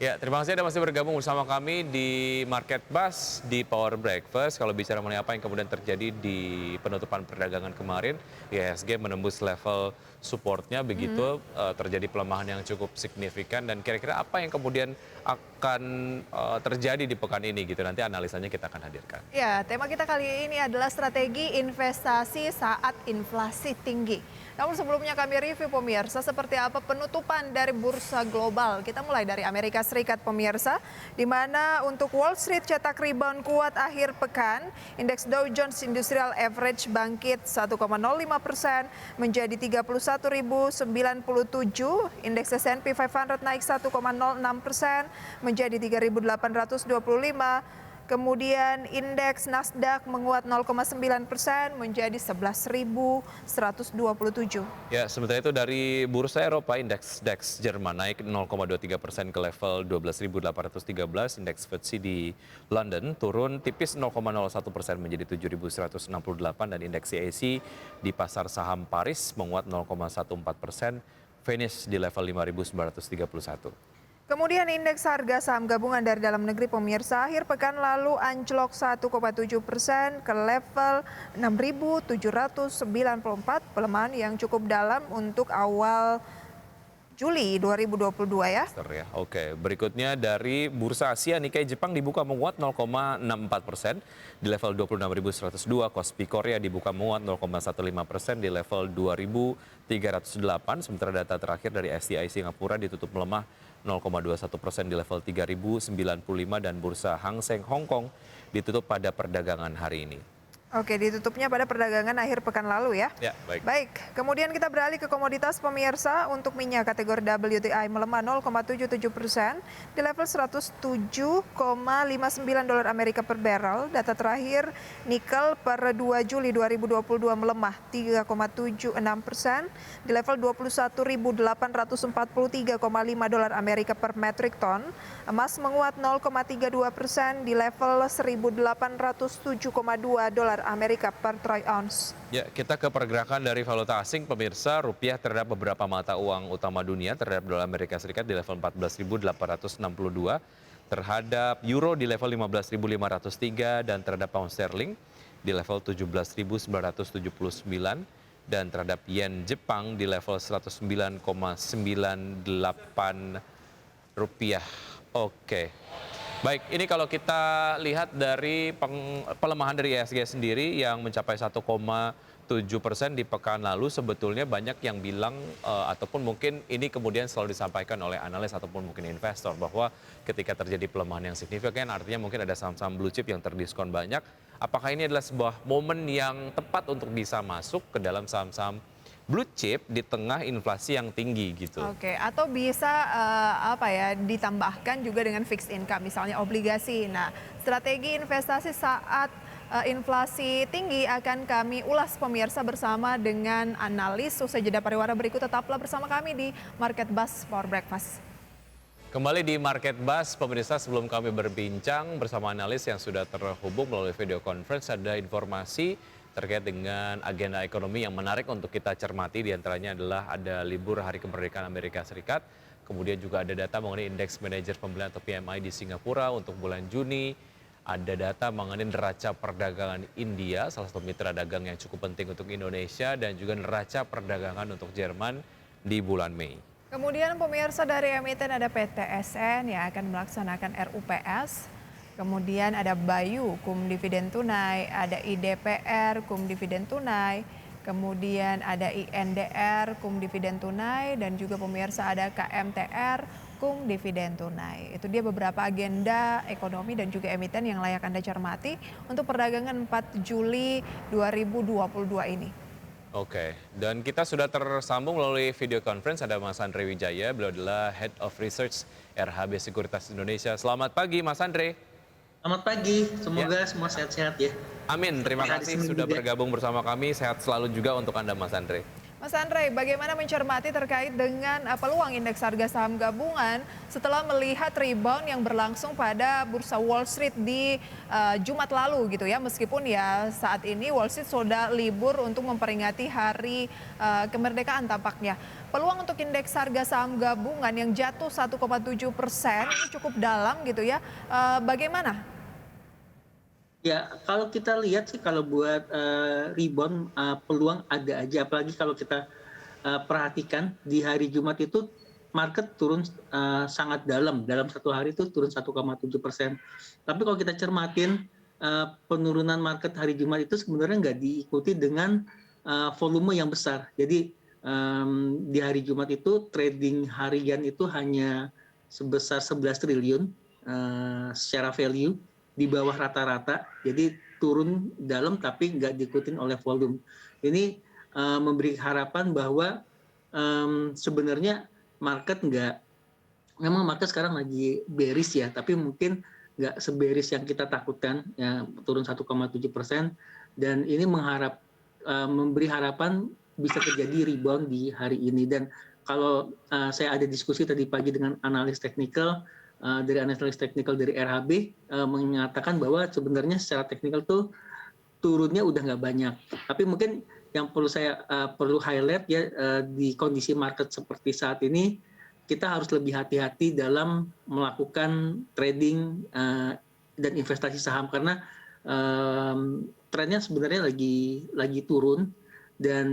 Ya, terima kasih Anda masih bergabung bersama kami di Market Bus di Power Breakfast. Kalau bicara mengenai apa yang kemudian terjadi di penutupan perdagangan kemarin, IHSG menembus level supportnya, begitu terjadi pelemahan yang cukup signifikan. Dan kira-kira apa yang kemudian akan terjadi di pekan ini gitu, nanti analisanya kita akan hadirkan. Ya, tema kita kali ini adalah strategi investasi saat inflasi tinggi. Namun sebelumnya kami review pemirsa seperti apa penutupan dari bursa global. Kita mulai dari Amerika Serikat pemirsa, di mana untuk Wall Street cetak rebound kuat akhir pekan. Indeks Dow Jones Industrial Average bangkit 1,05% menjadi 31.097. Indeks S&P 500 naik 1,06% menjadi 3.825. Kemudian indeks Nasdaq menguat 0,9% menjadi 11.127. Ya, sementara itu dari bursa Eropa, indeks DAX Jerman naik 0,23% ke level 12.813, indeks FTSE di London turun tipis 0,01% menjadi 7.168, dan indeks CAC di pasar saham Paris menguat 0,14%, finish di level 5.931. Kemudian indeks harga saham gabungan dari dalam negeri pemirsa akhir pekan lalu anjlok 1,7% ke level 6.794, pelemahan yang cukup dalam untuk awal Juli 2022 ya. Oke, berikutnya dari bursa Asia, Nikkei Jepang dibuka menguat 0,64% di level 26.102, Kospi Korea dibuka menguat 0,15% di level 2.308, sementara data terakhir dari STI Singapura ditutup melemah 0,21% di level 3.095, dan bursa Hang Seng Hong Kong ditutup pada perdagangan hari ini. Oke, ditutupnya pada perdagangan akhir pekan lalu ya. Ya, baik. Baik, kemudian kita beralih ke komoditas pemirsa. Untuk minyak kategori WTI melemah 0,77% di level 107,59 dolar Amerika per barrel. Data terakhir nikel per 2 Juli 2022 melemah 3,76% di level 21.843,5 dolar Amerika per metric ton. Emas menguat 0,32% di level 1.807,2 dolar Amerika per troy ounce. Ya, kita ke pergerakan dari valuta asing pemirsa. Rupiah terhadap beberapa mata uang utama dunia terhadap dolar Amerika Serikat di level 14.862, terhadap euro di level 15.503, dan terhadap pound sterling di level 17.979, dan terhadap yen Jepang di level 109,98 rupiah. Oke. Baik, ini kalau kita lihat dari pelemahan dari IHSG sendiri yang mencapai 1,7% di pekan lalu, sebetulnya banyak yang bilang ataupun mungkin ini kemudian selalu disampaikan oleh analis ataupun mungkin investor, bahwa ketika terjadi pelemahan yang signifikan artinya mungkin ada saham-saham blue chip yang terdiskon banyak. Apakah ini adalah sebuah momen yang tepat untuk bisa masuk ke dalam saham-saham blue chip di tengah inflasi yang tinggi gitu? Oke, atau bisa ditambahkan juga dengan fixed income, misalnya obligasi. Nah, strategi investasi saat inflasi tinggi akan kami ulas pemirsa bersama dengan analis. Usai jeda pariwara berikut, tetaplah bersama kami di Market Bus Power Breakfast. Kembali di Market Bus, pemirsa, sebelum kami berbincang bersama analis yang sudah terhubung melalui video conference, ada informasi terkait dengan agenda ekonomi yang menarik untuk kita cermati. Di antaranya adalah ada libur Hari Kemerdekaan Amerika Serikat, kemudian juga ada data mengenai indeks manajer pembelian atau PMI di Singapura untuk bulan Juni, ada data mengenai neraca perdagangan India, salah satu mitra dagang yang cukup penting untuk Indonesia, dan juga neraca perdagangan untuk Jerman di bulan Mei. Kemudian pemirsa, dari emiten ada PTSN yang akan melaksanakan RUPS. Kemudian ada Bayu, kum dividen tunai, ada IDPR, kum dividen tunai, kemudian ada INDR, kum dividen tunai, dan juga pemirsa ada KMTR, kum dividen tunai. Itu dia beberapa agenda ekonomi dan juga emiten yang layak Anda cermati untuk perdagangan 4 Juli 2022 ini. Oke, dan kita sudah tersambung melalui video conference, ada Mas Andre Wijaya, beliau adalah Head of Research RHB Sekuritas Indonesia. Selamat pagi Mas Andre. Selamat pagi, semoga semua sehat-sehat ya. Amin, terima kasih sudah bergabung bersama kami, sehat selalu juga untuk Anda Mas Andre. Mas Andre, bagaimana mencermati terkait dengan peluang indeks harga saham gabungan setelah melihat rebound yang berlangsung pada bursa Wall Street di Jumat lalu gitu ya, meskipun ya saat ini Wall Street sudah libur untuk memperingati hari kemerdekaan tampaknya. Peluang untuk indeks harga saham gabungan yang jatuh 1,7% ini cukup dalam gitu ya. Bagaimana? Ya, kalau kita lihat sih kalau buat rebound peluang ada aja, apalagi kalau kita perhatikan di hari Jumat itu market turun sangat dalam satu hari itu turun 1,7%. Tapi kalau kita cermatin penurunan market hari Jumat itu sebenarnya nggak diikuti dengan volume yang besar. Jadi di hari Jumat itu trading harian itu hanya sebesar 11 triliun secara value, di bawah rata-rata, jadi turun dalam tapi nggak diikutin oleh volume. Ini memberi harapan bahwa sebenarnya memang market sekarang lagi bearish ya, tapi mungkin nggak sebearish yang kita takutkan, ya, turun 1,7%, dan ini memberi harapan bisa terjadi rebound di hari ini. Dan kalau saya ada diskusi tadi pagi dengan analis teknikal, dari analis teknikal dari RHB mengatakan bahwa sebenarnya secara teknikal tuh turunnya udah nggak banyak. Tapi mungkin yang perlu highlight ya, di kondisi market seperti saat ini kita harus lebih hati-hati dalam melakukan trading dan investasi saham, karena trennya sebenarnya lagi turun. Dan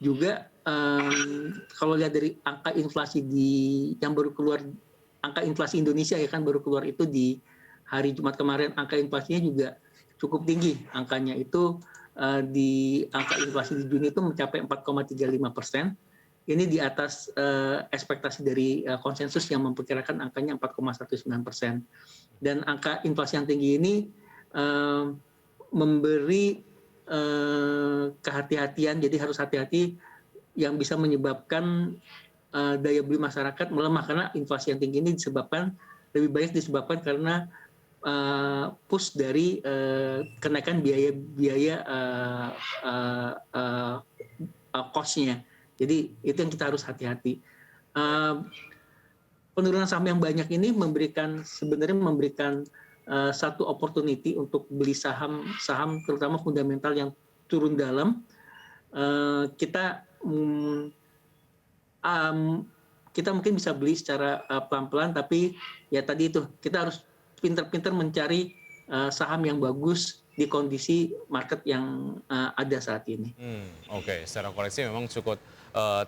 juga kalau lihat dari angka inflasi yang baru keluar, angka inflasi Indonesia ya kan baru keluar itu di hari Jumat kemarin, angka inflasinya juga cukup tinggi. Angkanya itu di angka inflasi di Juni itu mencapai 4,35%. Ini di atas ekspektasi dari konsensus yang memperkirakan angkanya 4,19%. Dan angka inflasi yang tinggi ini memberi kehati-hatian, jadi harus hati-hati, yang bisa menyebabkan daya beli masyarakat melemah, karena inflasi yang tinggi ini lebih banyak disebabkan karena push dari kenaikan biaya cost-nya. Jadi itu yang kita harus hati-hati. Penurunan saham yang banyak ini sebenarnya memberikan satu opportunity untuk beli saham terutama fundamental yang turun dalam. Kita mungkin bisa beli secara pelan-pelan, tapi ya tadi itu kita harus pintar-pintar mencari saham yang bagus di kondisi market yang ada saat ini. Oke, secara koleksi memang cukup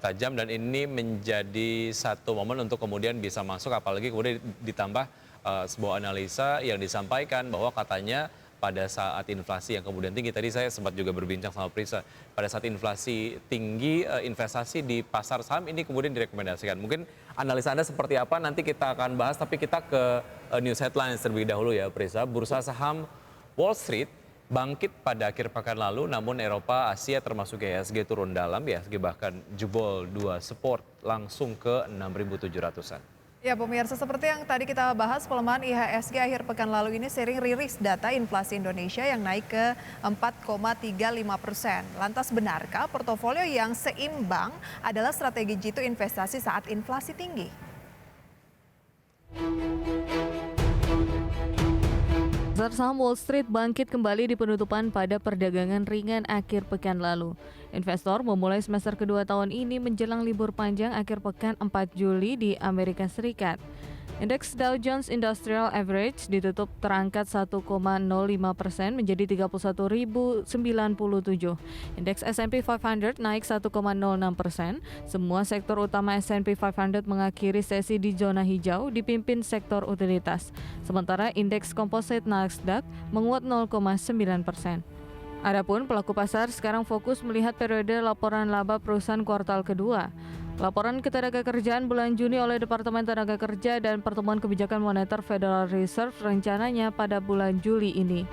tajam, dan ini menjadi satu momen untuk kemudian bisa masuk, apalagi kemudian ditambah sebuah analisa yang disampaikan bahwa katanya pada saat inflasi yang kemudian tinggi, tadi saya sempat juga berbincang sama Prisa, pada saat inflasi tinggi, investasi di pasar saham ini kemudian direkomendasikan. Mungkin analisa Anda seperti apa nanti kita akan bahas, tapi kita ke news headlines terlebih dahulu ya Prisa. Bursa saham Wall Street bangkit pada akhir pekan lalu, namun Eropa, Asia termasuk IHSG turun dalam. IHSG bahkan jebol 2 support langsung ke 6.700-an. Ya pemirsa, seperti yang tadi kita bahas, pelemahan IHSG akhir pekan lalu ini sering rilis data inflasi Indonesia yang naik ke 4,35%. Lantas benarkah portofolio yang seimbang adalah strategi jitu investasi saat inflasi tinggi? Pasar saham Wall Street bangkit kembali di penutupan pada perdagangan ringan akhir pekan lalu. Investor memulai semester kedua tahun ini menjelang libur panjang akhir pekan 4 Juli di Amerika Serikat. Indeks Dow Jones Industrial Average ditutup terangkat 1,05% menjadi 31.097. Indeks S&P 500 naik 1,06%. Semua sektor utama S&P 500 mengakhiri sesi di zona hijau dipimpin sektor utilitas. Sementara indeks komposit Nasdaq menguat 0,9%. Adapun pelaku pasar sekarang fokus melihat periode laporan laba perusahaan kuartal kedua. Laporan ketenagakerjaan bulan Juni oleh Departemen Tenaga Kerja dan pertemuan kebijakan moneter Federal Reserve rencananya pada bulan Juli ini.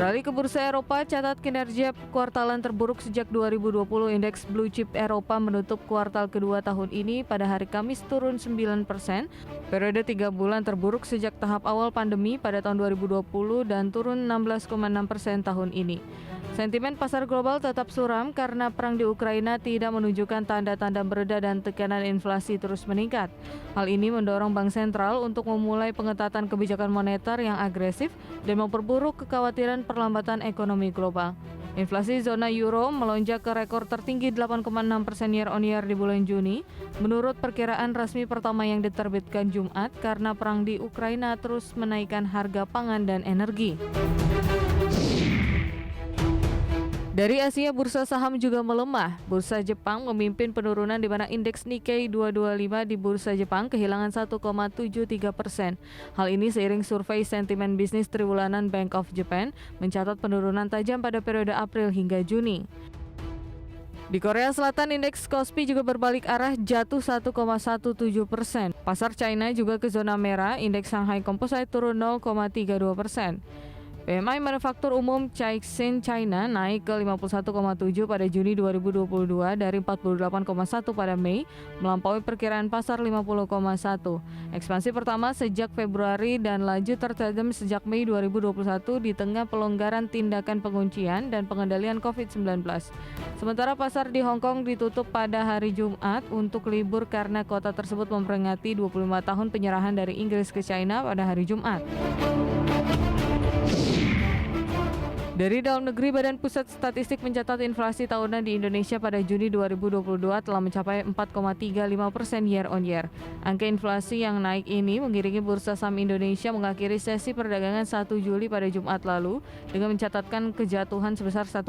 Beralih ke bursa Eropa, catat kinerja kuartalan terburuk sejak 2020. Indeks Blue Chip Eropa menutup kuartal kedua tahun ini pada hari Kamis turun 9%, periode 3 bulan terburuk sejak tahap awal pandemi pada tahun 2020 dan turun 16,6% tahun ini. Sentimen pasar global tetap suram karena perang di Ukraina tidak menunjukkan tanda-tanda mereda dan tekanan inflasi terus meningkat. Hal ini mendorong Bank Sentral untuk memulai pengetatan kebijakan moneter yang agresif dan memperburuk kekhawatiran perlambatan ekonomi global. Inflasi zona euro melonjak ke rekor tertinggi 8,6% year on year di bulan Juni, menurut perkiraan resmi pertama yang diterbitkan Jumat karena perang di Ukraina terus menaikkan harga pangan dan energi. Dari Asia, bursa saham juga melemah. Bursa Jepang memimpin penurunan di mana indeks Nikkei 225 di bursa Jepang kehilangan 1,73%. Hal ini seiring survei sentimen bisnis triwulan Bank of Japan mencatat penurunan tajam pada periode April hingga Juni. Di Korea Selatan, indeks Kospi juga berbalik arah jatuh 1,17%. Pasar China juga ke zona merah, indeks Shanghai Composite turun 0,32%. PMI Manufaktur Umum Caixin China naik ke 51,7 pada Juni 2022 dari 48,1 pada Mei, melampaui perkiraan pasar 50,1. Ekspansi pertama sejak Februari dan laju tertajam sejak Mei 2021 di tengah pelonggaran tindakan penguncian dan pengendalian COVID-19. Sementara pasar di Hong Kong ditutup pada hari Jumat untuk libur karena kota tersebut memperingati 25 tahun penyerahan dari Inggris ke China pada hari Jumat. Dari dalam negeri, Badan Pusat Statistik mencatat inflasi tahunan di Indonesia pada Juni 2022 telah mencapai 4,35% year on year. Angka inflasi yang naik ini mengiringi bursa saham Indonesia mengakhiri sesi perdagangan 1 Juli pada Jumat lalu dengan mencatatkan kejatuhan sebesar 1,7%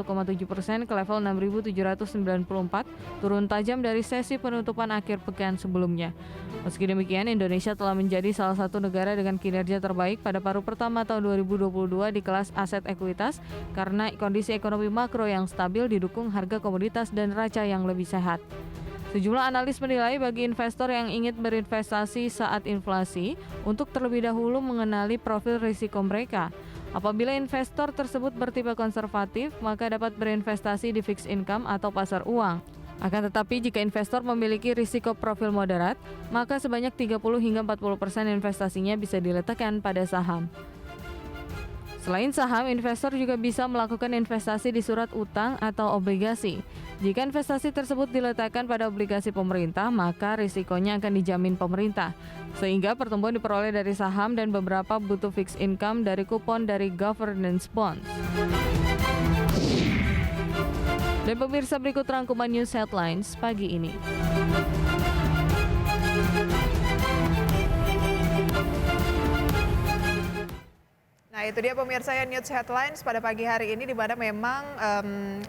ke level 6.794, turun tajam dari sesi penutupan akhir pekan sebelumnya. Meski demikian, Indonesia telah menjadi salah satu negara dengan kinerja terbaik pada paruh pertama tahun 2022 di kelas aset ekuitas karena kondisi ekonomi makro yang stabil didukung harga komoditas dan neraca yang lebih sehat. Sejumlah analis menilai bagi investor yang ingin berinvestasi saat inflasi untuk terlebih dahulu mengenali profil risiko mereka. Apabila investor tersebut bertipe konservatif, maka dapat berinvestasi di fixed income atau pasar uang. Akan tetapi jika investor memiliki risiko profil moderat, maka sebanyak 30 hingga 40% investasinya bisa diletakkan pada saham. Selain saham, investor juga bisa melakukan investasi di surat utang atau obligasi. Jika investasi tersebut diletakkan pada obligasi pemerintah, maka risikonya akan dijamin pemerintah. Sehingga pertumbuhan diperoleh dari saham dan beberapa butuh fixed income dari kupon dari governance bonds. Dan pemirsa, berikut rangkuman news headlines pagi ini. Nah, itu dia pemirsa ya news headlines pada pagi hari ini, di mana memang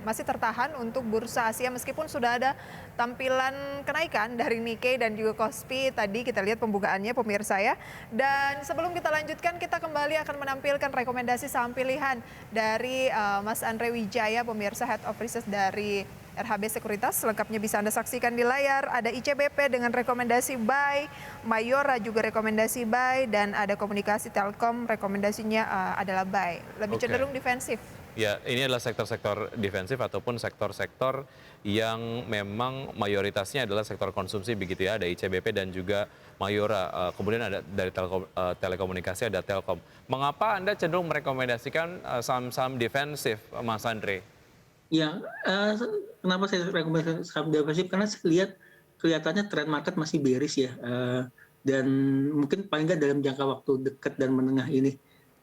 masih tertahan untuk bursa Asia meskipun sudah ada tampilan kenaikan dari Nikkei dan juga Kospi. Tadi kita lihat pembukaannya pemirsa ya. Dan sebelum kita lanjutkan, kita kembali akan menampilkan rekomendasi saham pilihan dari Mas Andre Wijaya, pemirsa Head of Research dari RHB Sekuritas. Selengkapnya bisa Anda saksikan di layar. Ada ICBP dengan rekomendasi buy, Mayora juga rekomendasi buy, dan ada Komunikasi Telkom rekomendasinya adalah buy. Lebih cenderung defensif. Ya, ini adalah sektor-sektor defensif ataupun sektor-sektor yang memang mayoritasnya adalah sektor konsumsi begitu ya. Ada ICBP dan juga Mayora. Kemudian ada dari telekomunikasi ada Telkom. Mengapa Anda cenderung merekomendasikan saham-saham defensif, Mas Andre? Ya, kenapa saya rekomendasi saham defensif? Karena saya lihat kelihatannya tren market masih bearish ya, dan mungkin paling nggak dalam jangka waktu dekat dan menengah ini.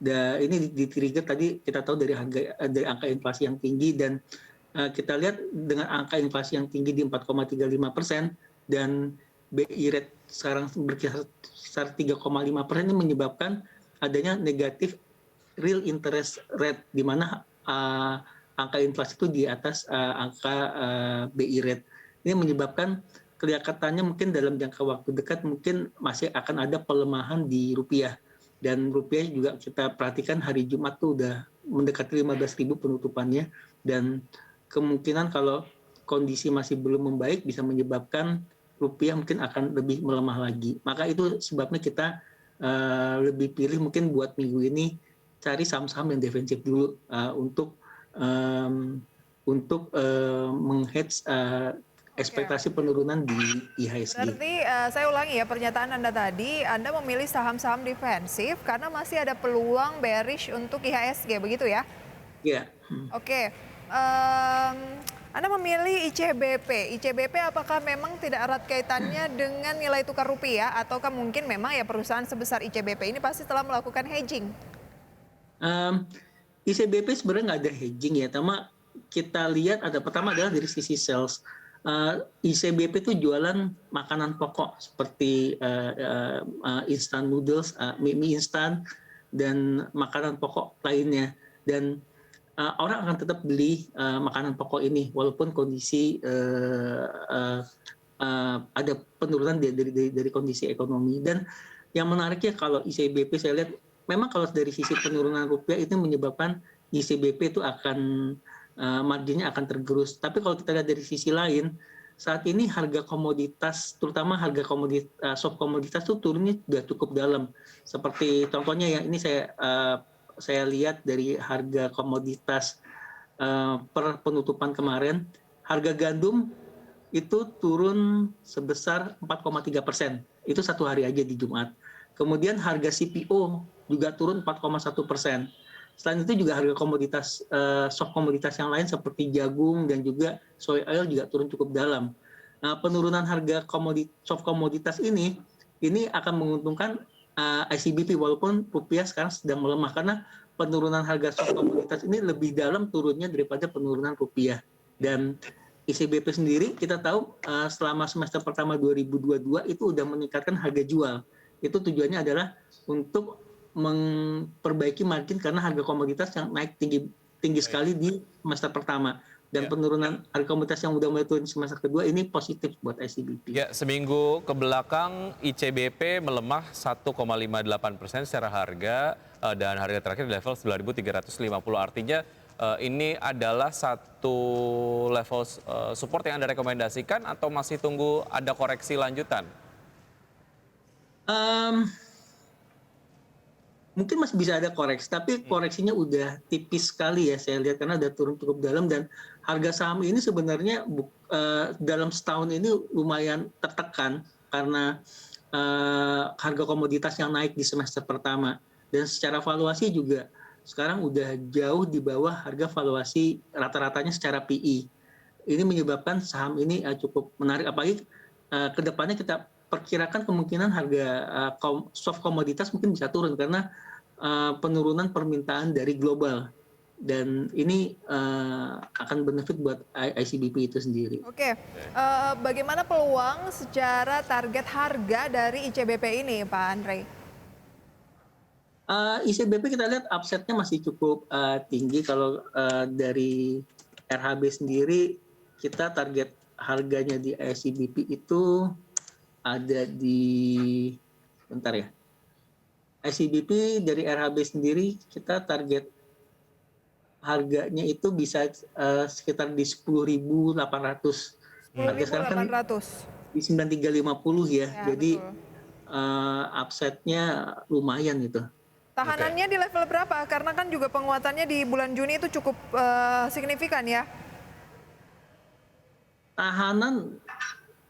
Ini di-trigger tadi kita tahu dari angka inflasi yang tinggi, dan kita lihat dengan angka inflasi yang tinggi di 4,35% dan BI rate sekarang berkisar 3,5% ini menyebabkan adanya negatif real interest rate, di mana angka inflasi itu di atas angka BI rate. Ini menyebabkan kelihatannya mungkin dalam jangka waktu dekat mungkin masih akan ada pelemahan di rupiah. Dan rupiah juga kita perhatikan hari Jumat tuh udah mendekati 15.000 penutupannya. Dan kemungkinan kalau kondisi masih belum membaik bisa menyebabkan rupiah mungkin akan lebih melemah lagi. Maka itu sebabnya kita lebih pilih mungkin buat minggu ini cari saham-saham yang defensif dulu untuk meng-hedge ekspektasi penurunan di IHSG. Berarti saya ulangi ya pernyataan Anda tadi, Anda memilih saham-saham defensif karena masih ada peluang bearish untuk IHSG, begitu ya? Ya. Oke, Anda memilih ICBP. ICBP apakah memang tidak erat kaitannya dengan nilai tukar rupiah ataukah mungkin memang ya perusahaan sebesar ICBP ini pasti telah melakukan hedging? ICBP sebenarnya nggak ada hedging ya, sama kita lihat pertama adalah dari sisi sales. ICBP itu jualan makanan pokok seperti instant noodles, mie instan, dan makanan pokok lainnya. Dan orang akan tetap beli makanan pokok ini walaupun kondisi ada penurunan dari kondisi ekonomi. Dan yang menariknya kalau ICBP saya lihat memang kalau dari sisi penurunan rupiah itu menyebabkan ICBP itu akan marginnya akan tergerus. Tapi kalau kita lihat dari sisi lain, saat ini harga komoditas, terutama harga komoditas, soft komoditas itu turunnya sudah cukup dalam. Seperti contohnya yang ini saya lihat dari harga komoditas per penutupan kemarin, harga gandum itu turun sebesar 4,3%. Itu satu hari aja di Jumat. Kemudian harga CPO juga turun 4,1%. Selain itu juga harga komoditas soft komoditas yang lain seperti jagung dan juga soy oil juga turun cukup dalam. Nah, penurunan harga soft komoditas ini akan menguntungkan ICBP walaupun rupiah sekarang sedang melemah karena penurunan harga soft komoditas ini lebih dalam turunnya daripada penurunan rupiah. Dan ICBP sendiri kita tahu selama semester pertama 2022 itu sudah meningkatkan harga jual. Itu tujuannya adalah untuk memperbaiki margin karena harga komoditas yang naik tinggi sekali di semester pertama. Dan penurunan harga komoditas yang sudah mulai turun di semester kedua ini positif buat ICBP. Ya, seminggu ke belakang ICBP melemah 1,58% secara harga dan harga terakhir di level 9.350. Artinya ini adalah satu level support yang Anda rekomendasikan atau masih tunggu ada koreksi lanjutan? Mungkin masih bisa ada koreksi, tapi koreksinya udah tipis sekali ya saya lihat karena udah turun cukup dalam dan harga saham ini sebenarnya dalam setahun ini lumayan tertekan karena harga komoditas yang naik di semester pertama dan secara valuasi juga sekarang udah jauh di bawah harga valuasi rata-ratanya secara PE. Ini menyebabkan saham ini cukup menarik, apalagi kedepannya kita perkirakan kemungkinan harga soft komoditas mungkin bisa turun karena penurunan permintaan dari global dan ini akan benefit buat ICBP itu sendiri. Oke, bagaimana peluang secara target harga dari ICBP ini, Pak Andre? ICBP kita lihat upside-nya masih cukup tinggi. Kalau dari RHB sendiri kita target harganya di ICBP itu ada di bentar ya. ICBP dari RHB sendiri kita target harganya itu bisa sekitar di 10.800. Harga sekarang kan di 9350 ya. Jadi upside-nya lumayan itu. Tahanannya di level berapa? Karena kan juga penguatannya di bulan Juni itu cukup signifikan ya. Tahanan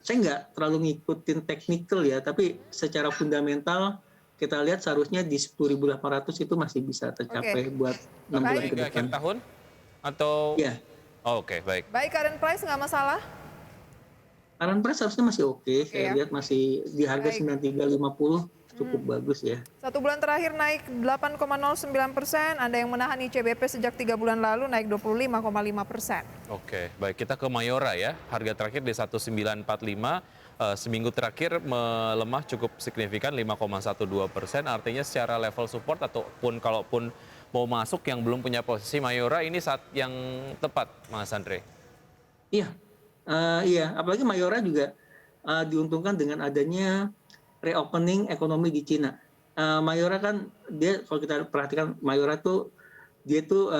saya nggak terlalu ngikutin teknikal ya, tapi secara fundamental kita lihat seharusnya di 10.800 itu masih bisa tercapai buat 6 bulan ke depan. Akhir tahun atau? Iya. Oke, baik. Baik, current price nggak masalah? Current price harusnya masih oke. Saya lihat masih di harga 9350 cukup bagus ya. 1 bulan terakhir naik 8,09%, ada yang menahan ICBP sejak 3 bulan lalu naik 25,5%. Oke, baik, kita ke Mayora ya. Harga terakhir di 1945, seminggu terakhir melemah cukup signifikan 5,12%. Artinya secara level support ataupun kalaupun mau masuk yang belum punya posisi Mayora ini saat yang tepat, Mas Andre. Iya, iya. Apalagi Mayora juga diuntungkan dengan adanya reopening ekonomi di Cina. Mayora kan dia kalau kita perhatikan Mayora tuh dia tuh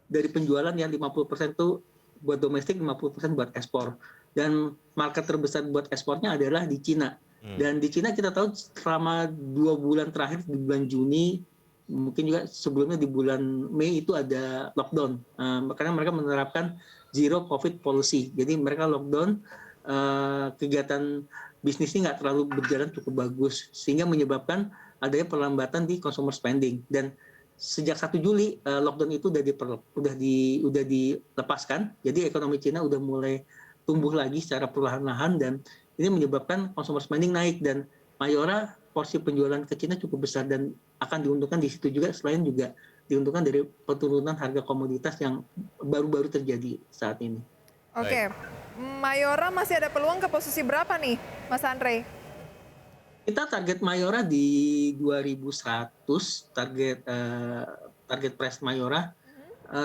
dari penjualan yang 50% tuh buat domestik, 50% buat ekspor. Dan market terbesar buat ekspornya adalah di Cina. Dan di Cina kita tahu selama 2 bulan terakhir di bulan Juni mungkin juga sebelumnya di bulan Mei itu ada lockdown, karena mereka menerapkan zero COVID policy. Jadi mereka lockdown, kegiatan bisnisnya nggak terlalu berjalan cukup bagus, sehingga menyebabkan adanya perlambatan di consumer spending. Dan sejak 1 Juli lockdown itu udah dilepaskan, jadi ekonomi Cina udah mulai tumbuh lagi secara perlahan-lahan, dan ini menyebabkan consumer spending naik, dan Mayora porsi penjualan ke Cina cukup besar dan akan diuntungkan di situ juga, selain juga diuntungkan dari penurunan harga komoditas yang baru-baru terjadi saat ini. Oke, Mayora masih ada peluang ke posisi berapa nih, Mas Andre? Kita target Mayora di 2100, target price Mayora.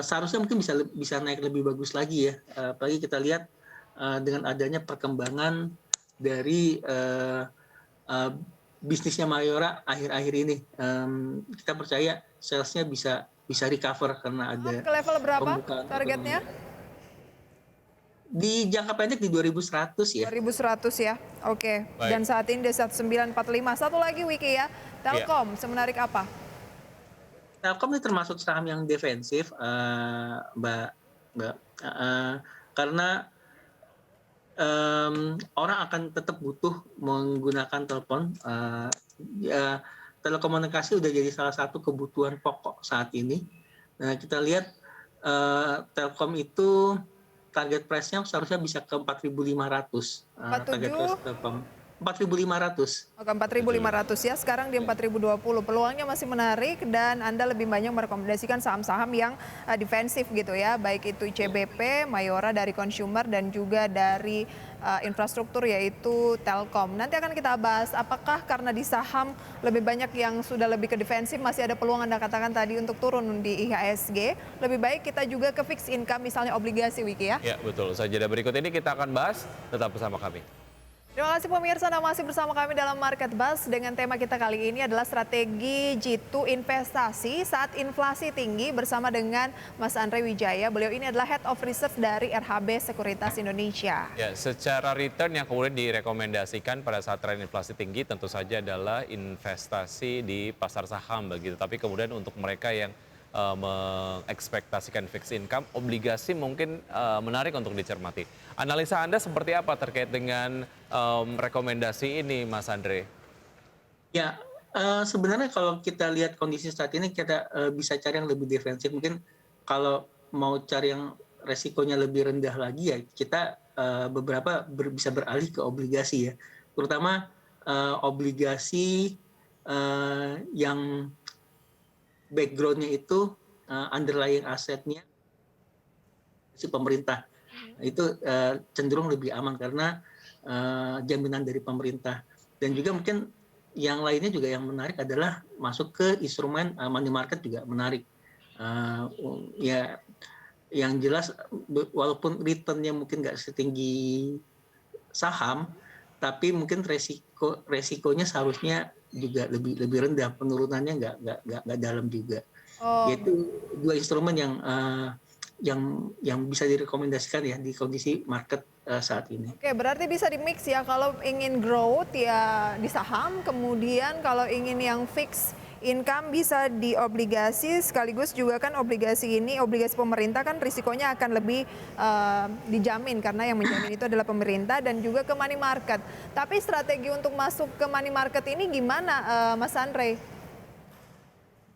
Seharusnya mungkin bisa naik lebih bagus lagi ya. Apalagi kita lihat dengan adanya perkembangan dari bisnisnya Mayora akhir-akhir ini. Kita percaya salesnya bisa recover karena ada Ke level berapa pembukaan targetnya? di jangka pendek di 2100 ya. 2100 ya, oke. Baik. Dan saat ini di 1945. Satu lagi Wiki ya, Telkom semenarik apa? Telkom ini termasuk saham yang defensif, Mbak, karena orang akan tetap butuh menggunakan telepon. Telekomunikasi udah jadi salah satu kebutuhan pokok saat ini. Nah, kita lihat Telkom itu target price-nya seharusnya bisa ke 4.500. Target price Telkom 4.500. Oke, 4.500 ya, sekarang di 4.020. Peluangnya masih menarik dan Anda lebih banyak merekomendasikan saham-saham yang defensif gitu ya, baik itu ICBP, Mayora dari consumer dan juga dari infrastruktur yaitu Telkom. Nanti akan kita bahas apakah karena di saham lebih banyak yang sudah lebih ke defensif, masih ada peluang Anda katakan tadi untuk turun di IHSG. Lebih baik kita juga ke fixed income, misalnya obligasi, Wiki ya. Ya, betul. Saja berikut ini kita akan bahas, tetap bersama kami. Terima kasih pemirsa, Anda masih bersama kami dalam Market Buzz. Dengan tema kita kali ini adalah strategi jitu investasi saat inflasi tinggi, bersama dengan Mas Andre Wijaya. Beliau ini adalah Head of Research dari RHB Sekuritas Indonesia. Ya, secara return yang kemudian direkomendasikan pada saat tren inflasi tinggi tentu saja adalah investasi di pasar saham begitu. Tapi kemudian untuk mereka yang mengekspektasikan fixed income, obligasi mungkin menarik untuk dicermati. Analisa Anda seperti apa terkait dengan rekomendasi ini, Mas Andre? Ya, sebenarnya kalau kita lihat kondisi saat ini, kita bisa cari yang lebih defensif. Mungkin kalau mau cari yang resikonya lebih rendah lagi, ya kita bisa beralih ke obligasi ya. Terutama obligasi yang background-nya itu underlying asetnya si pemerintah. Itu cenderung lebih aman karena jaminan dari pemerintah. Dan juga mungkin yang lainnya juga yang menarik adalah masuk ke instrumen money market juga menarik. Ya, yang jelas walaupun return-nya mungkin nggak setinggi saham, tapi mungkin resikonya seharusnya juga lebih rendah, penurunannya nggak dalam juga. Yaitu dua instrumen yang bisa direkomendasikan ya di kondisi market saat ini. Oke, berarti bisa di-mix ya, kalau ingin growth ya di saham, kemudian kalau ingin yang fix income bisa di obligasi, sekaligus juga kan obligasi pemerintah kan risikonya akan lebih dijamin karena yang menjamin itu adalah pemerintah, dan juga ke money market. Tapi strategi untuk masuk ke money market ini gimana, Mas Andre?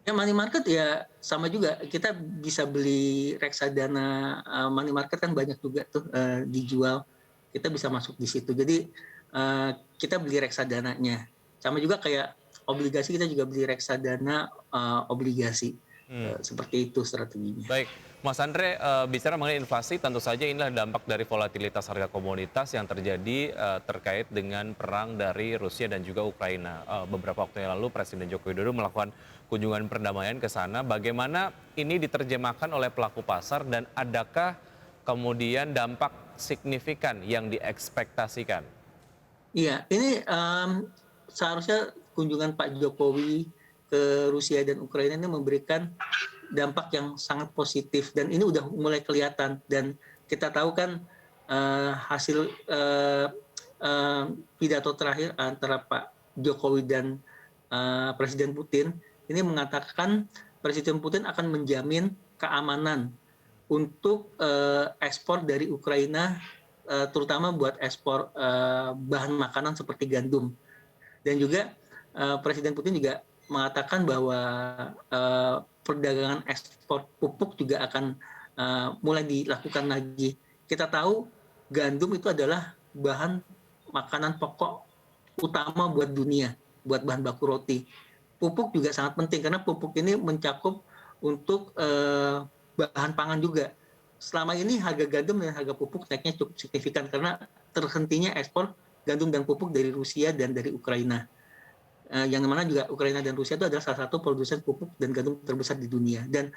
Ya, money market ya sama juga, kita bisa beli reksadana money market kan banyak juga tuh dijual, kita bisa masuk di situ. Jadi kita beli reksadananya, sama juga kayak obligasi, kita juga beli reksadana obligasi. Seperti itu strateginya. Baik, Mas Andre, bicara mengenai inflasi, tentu saja inilah dampak dari volatilitas harga komoditas yang terjadi terkait dengan perang dari Rusia dan juga Ukraina. Beberapa waktu yang lalu Presiden Joko Widodo melakukan kunjungan perdamaian ke sana. Bagaimana ini diterjemahkan oleh pelaku pasar dan adakah kemudian dampak signifikan yang diekspektasikan? Iya, ini seharusnya kunjungan Pak Jokowi ke Rusia dan Ukraina ini memberikan dampak yang sangat positif, dan ini udah mulai kelihatan. Dan kita tahu kan hasil pidato terakhir antara Pak Jokowi dan Presiden Putin ini mengatakan Presiden Putin akan menjamin keamanan untuk ekspor dari Ukraina, terutama buat ekspor bahan makanan seperti gandum. Dan juga Presiden Putin juga mengatakan bahwa perdagangan ekspor pupuk juga akan mulai dilakukan lagi. Kita tahu gandum itu adalah bahan makanan pokok utama buat dunia, buat bahan baku roti. Pupuk juga sangat penting karena pupuk ini mencakup untuk bahan pangan juga. Selama ini harga gandum dan harga pupuk naiknya cukup signifikan karena terhentinya ekspor gandum dan pupuk dari Rusia dan dari Ukraina. Yang mana juga Ukraina dan Rusia itu adalah salah satu produsen pupuk dan gandum terbesar di dunia. Dan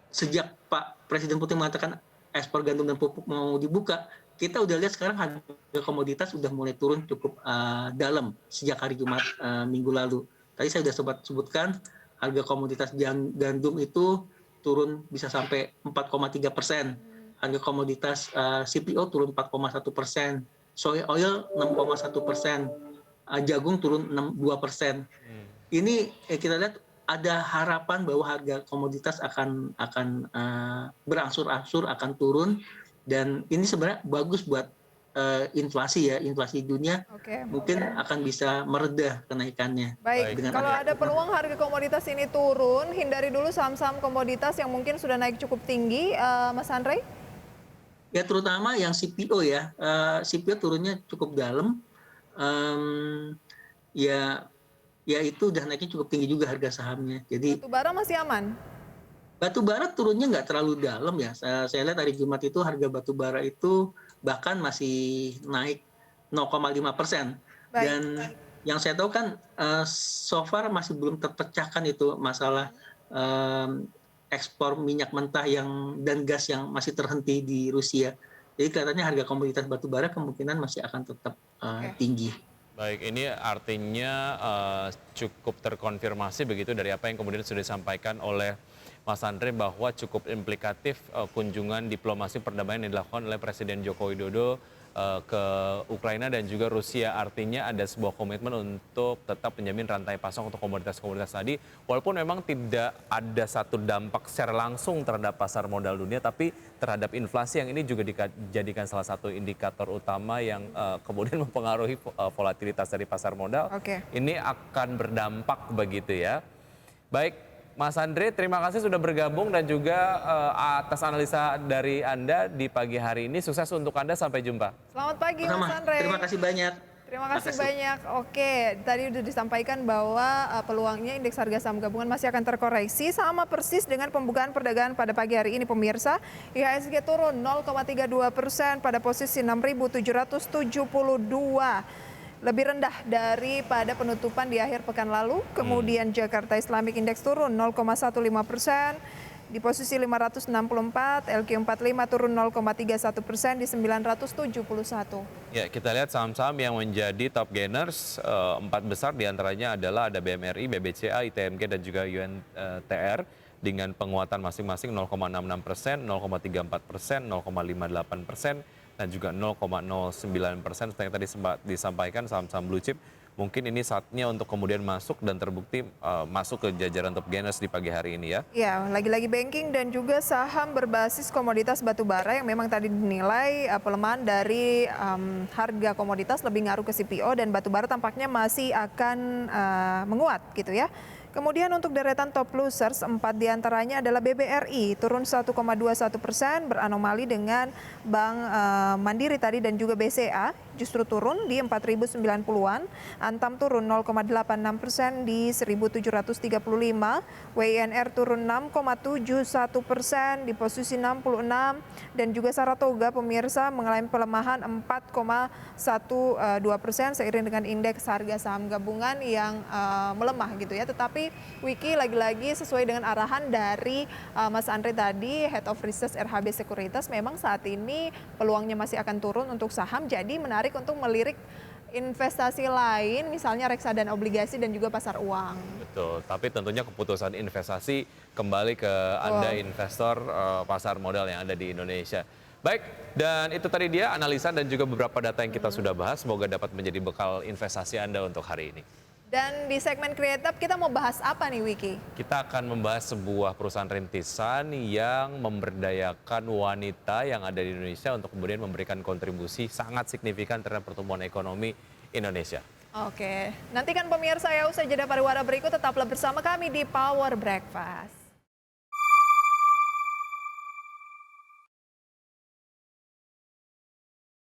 sejak Pak Presiden Putin mengatakan ekspor gandum dan pupuk mau dibuka, kita udah lihat sekarang harga komoditas udah mulai turun cukup dalam sejak hari Jumat minggu lalu. Tadi saya sudah sempat sebutkan harga komoditas gandum itu turun bisa sampai 4,3%. Harga komoditas CPO turun 4,1%. Soy oil 6,1%. Jagung turun 2%. Ini kita lihat ada harapan bahwa harga komoditas akan berangsur-angsur akan turun, dan ini sebenarnya bagus buat inflasi dunia. Mungkin akan bisa mereda kenaikannya. Baik, kalau ada peluang harga komoditas ini turun, hindari dulu saham-saham komoditas yang mungkin sudah naik cukup tinggi, Mas Andre? Ya, terutama yang CPO ya. CPO turunnya cukup dalam. Ya itu udah naiknya cukup tinggi juga harga sahamnya. Jadi batu bara masih aman? Batu bara turunnya nggak terlalu dalam ya. Saya lihat hari Jumat itu harga batu bara itu bahkan masih naik 0,5%. Dan yang saya tahu kan so far masih belum terpecahkan itu masalah ekspor minyak mentah dan gas yang masih terhenti di Rusia. Jadi kelihatannya harga komoditas batu bara kemungkinan masih akan tetap tinggi. Baik, ini artinya cukup terkonfirmasi begitu dari apa yang kemudian sudah disampaikan oleh Mas Andre bahwa cukup implikatif kunjungan diplomasi perdamaian yang dilakukan oleh Presiden Joko Widodo ke Ukraina dan juga Rusia. Artinya ada sebuah komitmen untuk tetap menjamin rantai pasok untuk komoditas-komoditas tadi. Walaupun memang tidak ada satu dampak secara langsung terhadap pasar modal dunia, tapi terhadap inflasi yang ini juga dijadikan salah satu indikator utama yang kemudian mempengaruhi volatilitas dari pasar modal. Ini akan berdampak begitu ya. Baik, Mas Andre, terima kasih sudah bergabung dan juga atas analisa dari Anda di pagi hari ini. Sukses untuk Anda, sampai jumpa. Selamat pagi, Mas Andre. Terima kasih banyak. Terima kasih banyak. Oke, tadi sudah disampaikan bahwa peluangnya indeks harga saham gabungan masih akan terkoreksi sama persis dengan pembukaan perdagangan pada pagi hari ini, pemirsa. IHSG turun 0,32% pada posisi 6.772. Lebih rendah daripada penutupan di akhir pekan lalu. Kemudian Jakarta Islamic Index turun 0,15% di posisi 564, LQ45 turun 0,31% di 971. Ya, kita lihat saham-saham yang menjadi top gainers, 4 besar diantaranya adalah ada BMRI, BBCA, ITMG dan juga UNTR dengan penguatan masing-masing 0,66%, 0,34%, 0,58%. Dan juga 0,09%. Seperti yang tadi sempat disampaikan, saham-saham blue chip mungkin ini saatnya untuk kemudian masuk dan terbukti masuk ke jajaran top gainers di pagi hari ini ya. Ya, lagi-lagi banking dan juga saham berbasis komoditas batu bara yang memang tadi dinilai pelemahan dari harga komoditas lebih ngaruh ke CPO, dan batu bara tampaknya masih akan menguat gitu ya. Kemudian untuk deretan top losers, 4 diantaranya adalah BBRI, turun 1,21%, beranomali dengan Bank Mandiri tadi dan juga BCA, justru turun di 4.090-an. Antam turun 0,86% di 1.735, WINR turun 6,71% di posisi 66, dan juga Saratoga, pemirsa, mengalami pelemahan 4,12% seiring dengan indeks harga saham gabungan yang melemah gitu ya. Tetapi Wiki lagi-lagi sesuai dengan arahan dari Mas Andre tadi, Head of Research RHB Sekuritas, memang saat ini peluangnya masih akan turun untuk saham, jadi menarik untuk melirik investasi lain, misalnya reksadana obligasi dan juga pasar uang. Betul, tapi tentunya keputusan investasi kembali ke Anda investor pasar modal yang ada di Indonesia. Baik, dan itu tadi dia analisa dan juga beberapa data yang kita sudah bahas. Semoga dapat menjadi bekal investasi Anda untuk hari ini. Dan di segmen kreatif kita mau bahas apa nih Wiki? Kita akan membahas sebuah perusahaan rintisan yang memberdayakan wanita yang ada di Indonesia untuk kemudian memberikan kontribusi sangat signifikan terhadap pertumbuhan ekonomi Indonesia. Oke, nantikan pemirsa ya usai jeda pariwara berikut tetaplah bersama kami di Power Breakfast.